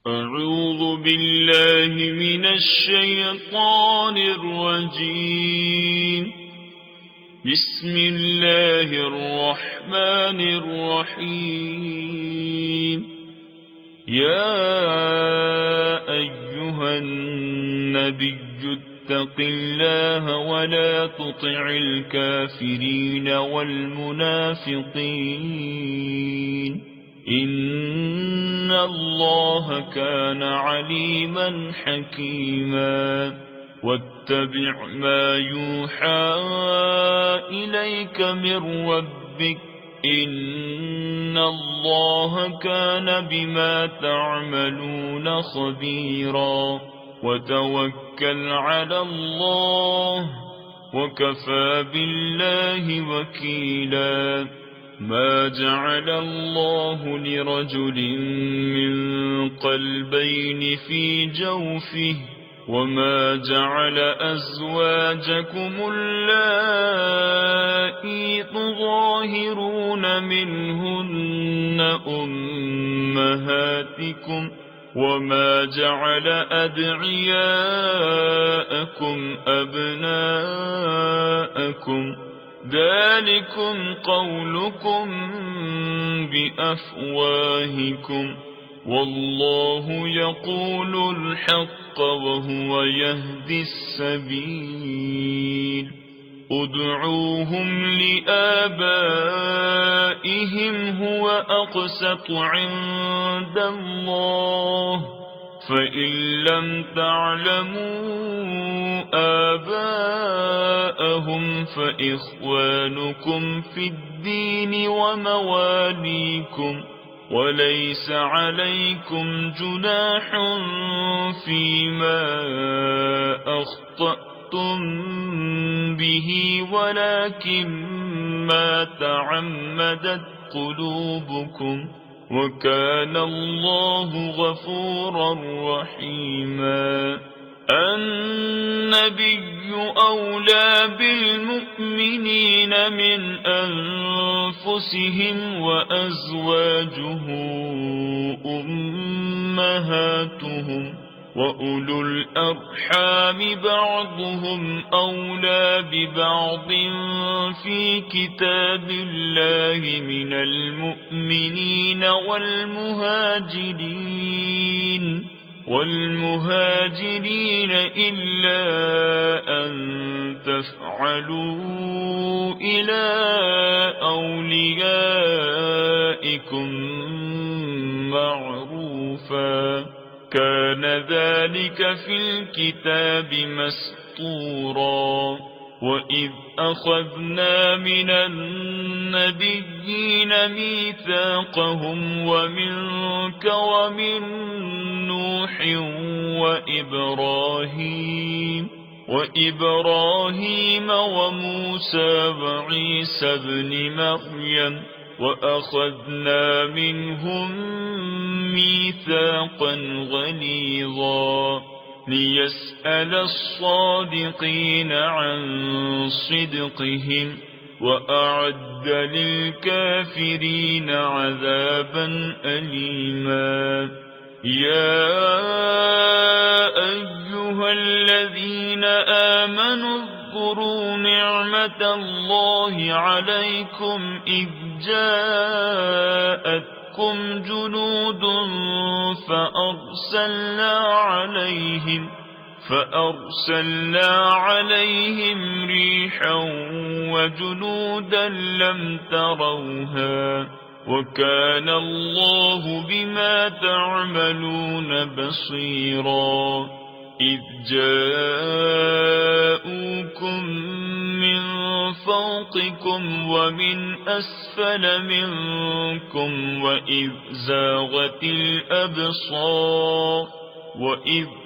أعوذ بالله من الشيطان الرجيم. بسم الله الرحمن الرحيم. يا أيها النبي اتق الله ولا تطع الكافرين والمنافقين إن الله كان عليما حكيما. واتبع ما يوحى إليك من ربك إن الله كان بما تعملون خبيرا. وتوكل على الله وكفى بالله وكيلا. ما جعل الله لرجل من قلبين في جوفه وما جعل أزواجكم اللائي تظاهرون منهن أمهاتكم وما جعل أدعياءكم أبناءكم ذلكم قولكم بأفواهكم والله يقول الحق وهو يهدي السبيل. ادعوهم لآبائهم هو أقسط عند الله فإن لم تعلموا آباءهم فإخوانكم في الدين ومواليكم وليس عليكم جناح فيما أخطأتم به ولكن ما تعمدت قلوبكم وكان الله غفورا رحيما. النبي أولى بالمؤمنين من أنفسهم وأزواجه أمهاتهم وأولو الأرحام بعضهم أولى ببعض في كتاب الله من المؤمنين والمهاجرين إلا أن تفعلوا إلى أوليائكم معروفا كان ذلك في الكتاب مسطورا. وإذ أخذنا من النبيين ميثاقهم ومنك ومن نوح وإبراهيم وموسى وعيسى بن مريم وأخذنا منهم ميثاقا غليظا ليسأل الصادقين عن صدقهم وأعد للكافرين عذابا أليما. يا أيها الذين آمنوا اذكروا نعمة الله عليكم إذ جاءتكم جنود فأرسلنا عليهم ريحا وجنودا لم تروها وكان الله بما تعملون بصيرا. إذ جاءوكم من فوقكم ومن أسفل منكم وإذ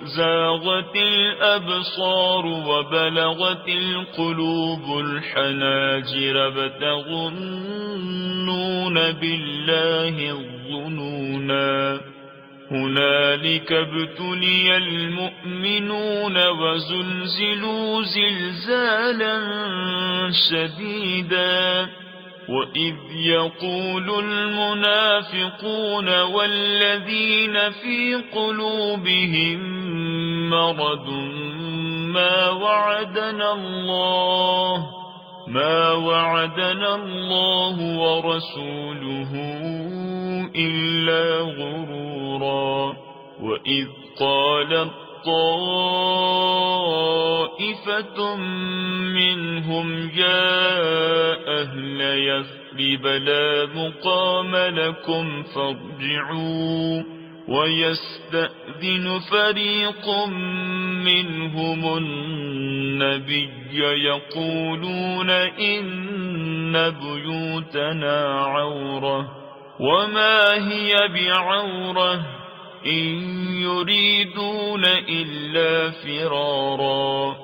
زاغت الأبصار وبلغت القلوب الحناجر وتظنون بالله الظنونا. هنالك ابتلي المؤمنون وزلزلوا زلزالا شديدا وإذ يقول المنافقون والذين في قلوبهم مرض ما وعدنا الله ورسوله إلا غرورا. وإذ قالت طائفة منهم يا أهل يثرب لا مقام لكم فارجعوا، ويستأذن فريق منهم النبي يقولون إن بيوتنا عورة وما هي بعورة إن يريدون إلا فرارا،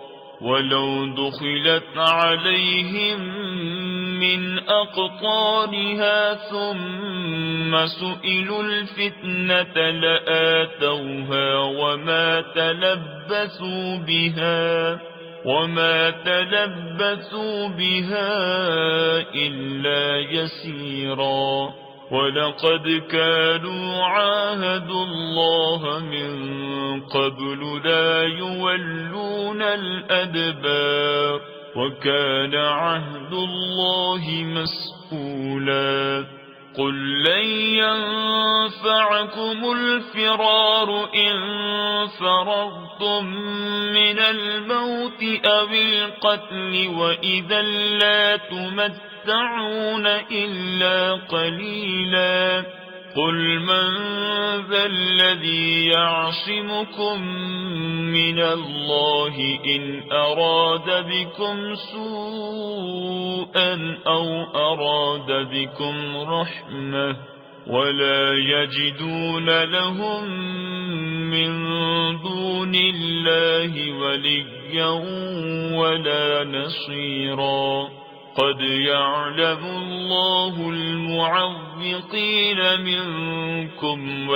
ولو دخلت عليهم من أقطارها ثم سئلوا الفتنة لآتوها وما تلبثوا بها إلا يسيرا. ولقد كانوا عاهدوا الله من قبل لا يولون الأدبار، وكان عهد الله مسئولا. قل لن ينفعكم الفرار إن فررتم من الموت أو القتل وإذا لا تمتعون إلا قليلا. قل من ذا الذي يعصمكم من الله إن أراد بكم سوءا أو أراد بكم رحمة، ولا يجدون لهم من دون الله وليا ولا نصيرا. قد يعلم الله المعوقين منكم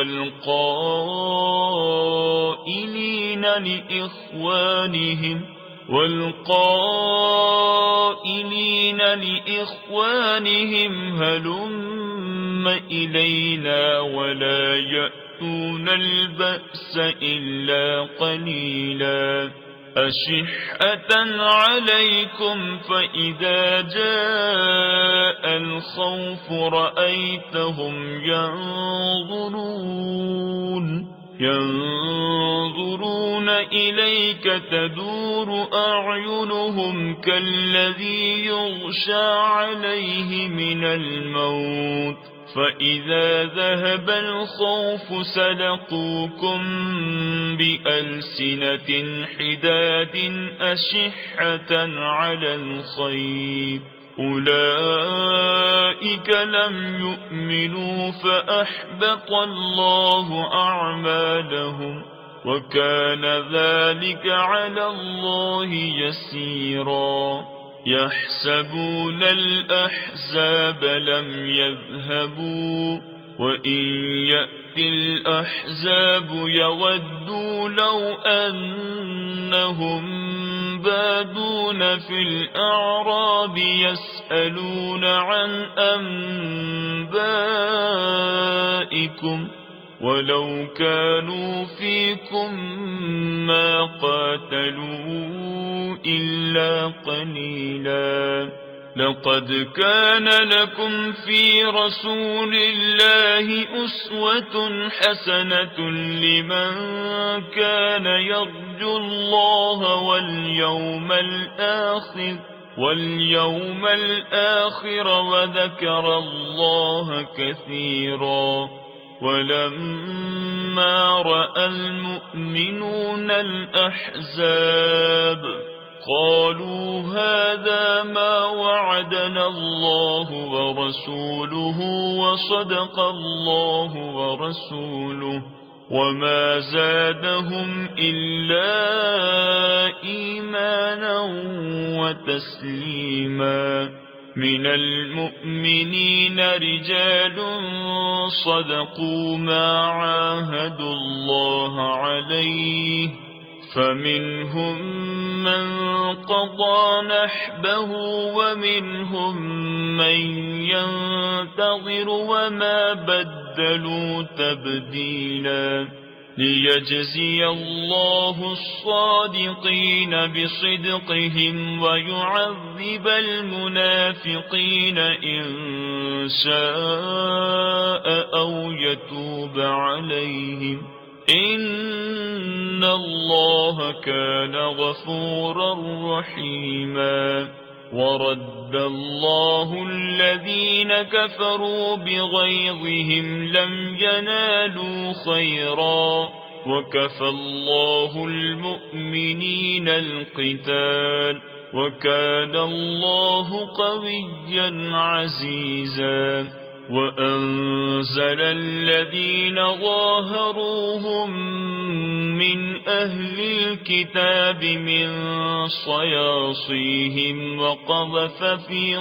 والقائلين لإخوانهم هلم إلينا ولا يأتون البأس إلا قليلا. أشحة عليكم فإذا جاء الخوف رأيتهم ينظرون إليك تدور أعينهم كالذي يغشى عليه من الموت، فإذا ذهب الخوف سلقوكم بألسنة حداد أشحة على الخير. أولئك لم يؤمنوا فأحبط الله أعمالهم، وكان ذلك على الله يسيرا. يحسبون الأحزاب لم يذهبوا وإن يأتي الأحزاب يودوا لو أنهم بادون في الأعراب يسألون عن أنبائكم ولو كانوا فيكم ما قاتلوا إلا قليلا. لقد كان لكم في رسول الله أسوة حسنة لمن كان يرجو الله واليوم الآخر وذكر الله كثيرا. ولما رأى المؤمنون الأحزاب قالوا هذا ما وعدنا الله ورسوله وصدق الله ورسوله، وما زادهم إلا إيمانا وتسليما. من المؤمنين رجال صدقوا ما عاهدوا الله عليه، فمنهم من قضى نحبه ومنهم من ينتظر وما بدلوا تبديلا ليجزي الله الصادقين بصدقهم ويعذب المنافقين إن شاء أو يتوب عليهم إن الله كان غفورا رحيما ورد الله الذين كفروا بغيظهم لم ينالوا خيرا وكفى الله المؤمنين القتال وكان الله قويا عزيزا وأنزل الذين ظاهروهم من أهل الكتاب من صياصيهم وقذف في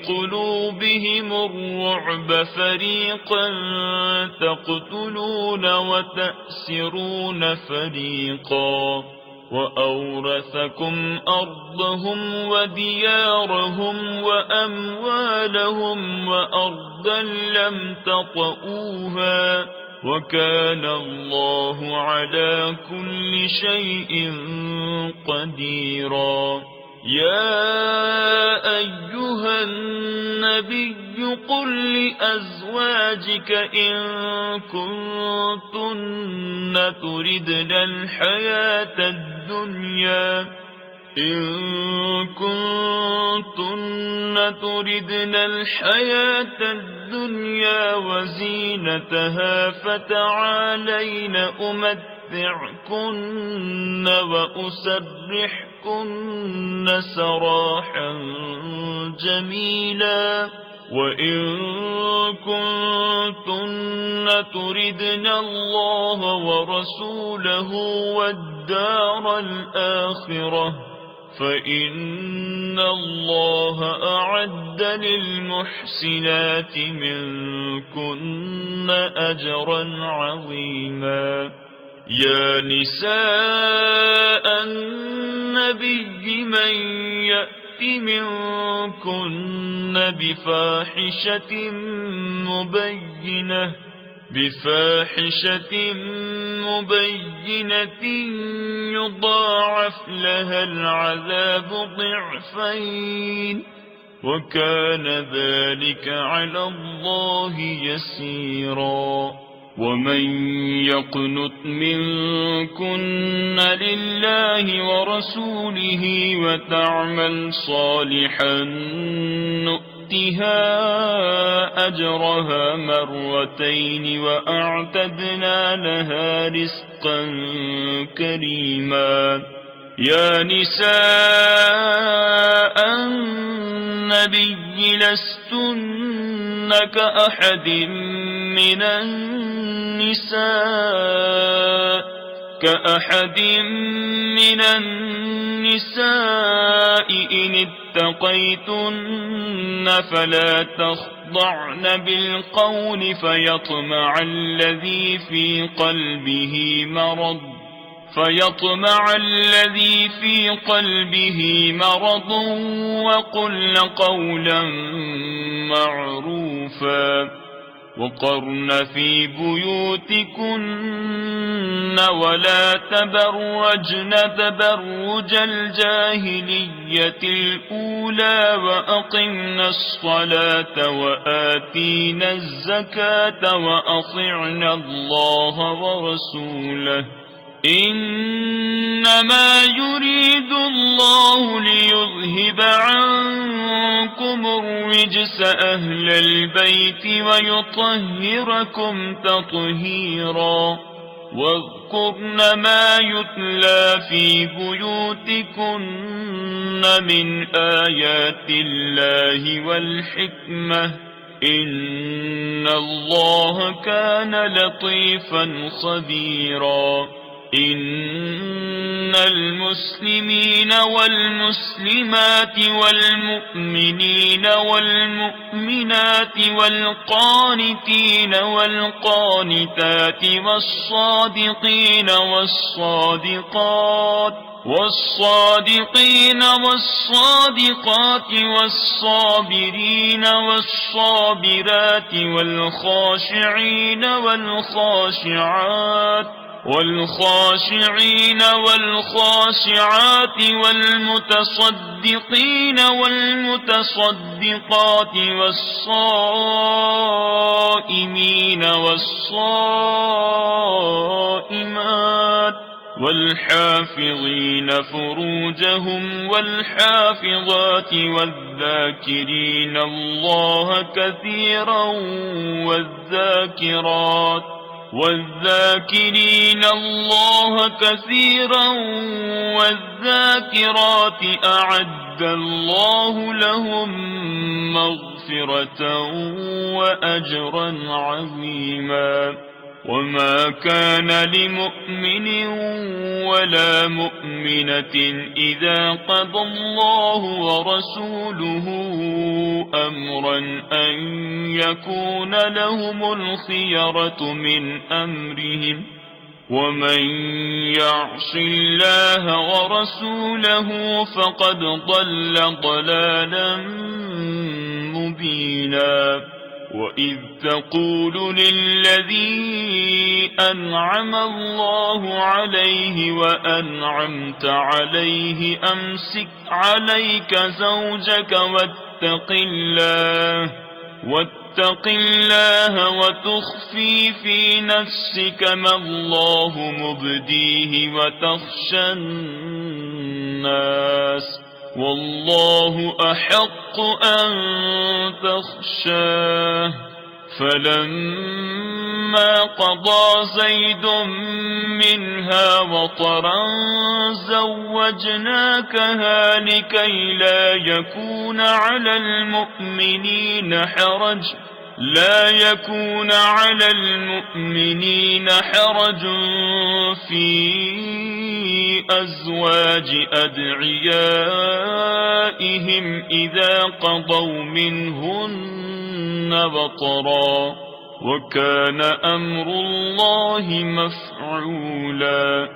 قلوبهم الرعب فريقا تقتلون وتأسرون فريقا وأورثكم أرضهم وديارهم وأموالهم وأرضا لم تطئوها وكان الله على كل شيء قديرا يا أيها النبي قل لأزواجك إن كنتن تردن الحياة الدنيا وزينتها فتعالين أمتعكن وأسرحكن سراحا جميلا وإن كنتن تردن الله ورسوله والدار الآخرة فإن الله أعد للمحسنات منكن أجرا عظيما يا نساء النبي من يأت منكن بفاحشة مبينة يضاعف لها العذاب ضعفين وكان ذلك على الله يسيرا ومن يقنت منكن لله ورسوله وتعمل صالحا نؤتها أجرها مرتين وأعتدنا لها رزقا كريما يا نساء النبي لستن كأحد من النساء إن اتقيتن فلا تخضعن بالقول فيطمع الذي في قلبه مرض وقلن قولا معروفا وقرن في بيوتكن ولا تبرجن تبرج الجاهلية الأولى وأقمن الصلاة وآتينا الزكاة وأطعنا الله ورسوله إنما يريد الله ليذهب عنكم الرجس أهل البيت ويطهركم تطهيرا واذكرن ما يتلى في بيوتكن من آيات الله والحكمة إن الله كان لطيفا خبيرا إن المسلمين والمسلمات والمؤمنين والمؤمنات والقانتين والقانتات والصادقين والصادقات والصابرين والصابرات والخاشعين والخاشعات والمتصدقين والمتصدقات والصائمين والصائمات والحافظين فروجهم والحافظات والذاكرين الله كثيرا والذاكرات أعد الله لهم مغفرة وأجرا عظيما. وما كان لمؤمن ولا مؤمنة إذا قضى الله ورسوله أمرا أن يكون لهم الخيرة من أمرهم، ومن يعص الله ورسوله فقد ضل ضلالا مبينا. وإذ تقول للذي أنعم الله عليه وأنعمت عليه أمسك عليك زوجك واتق الله وتخفي في نفسك ما الله مبديه وتخشى الناس والله أحق أن تخشاه. فلما قضى زيد منها وطرا زوجناكها لكي لا يكون على المؤمنين حرج في أزواج أدعيائهم إذا قضوا منهن وطرا، وكان أمر الله مفعولا.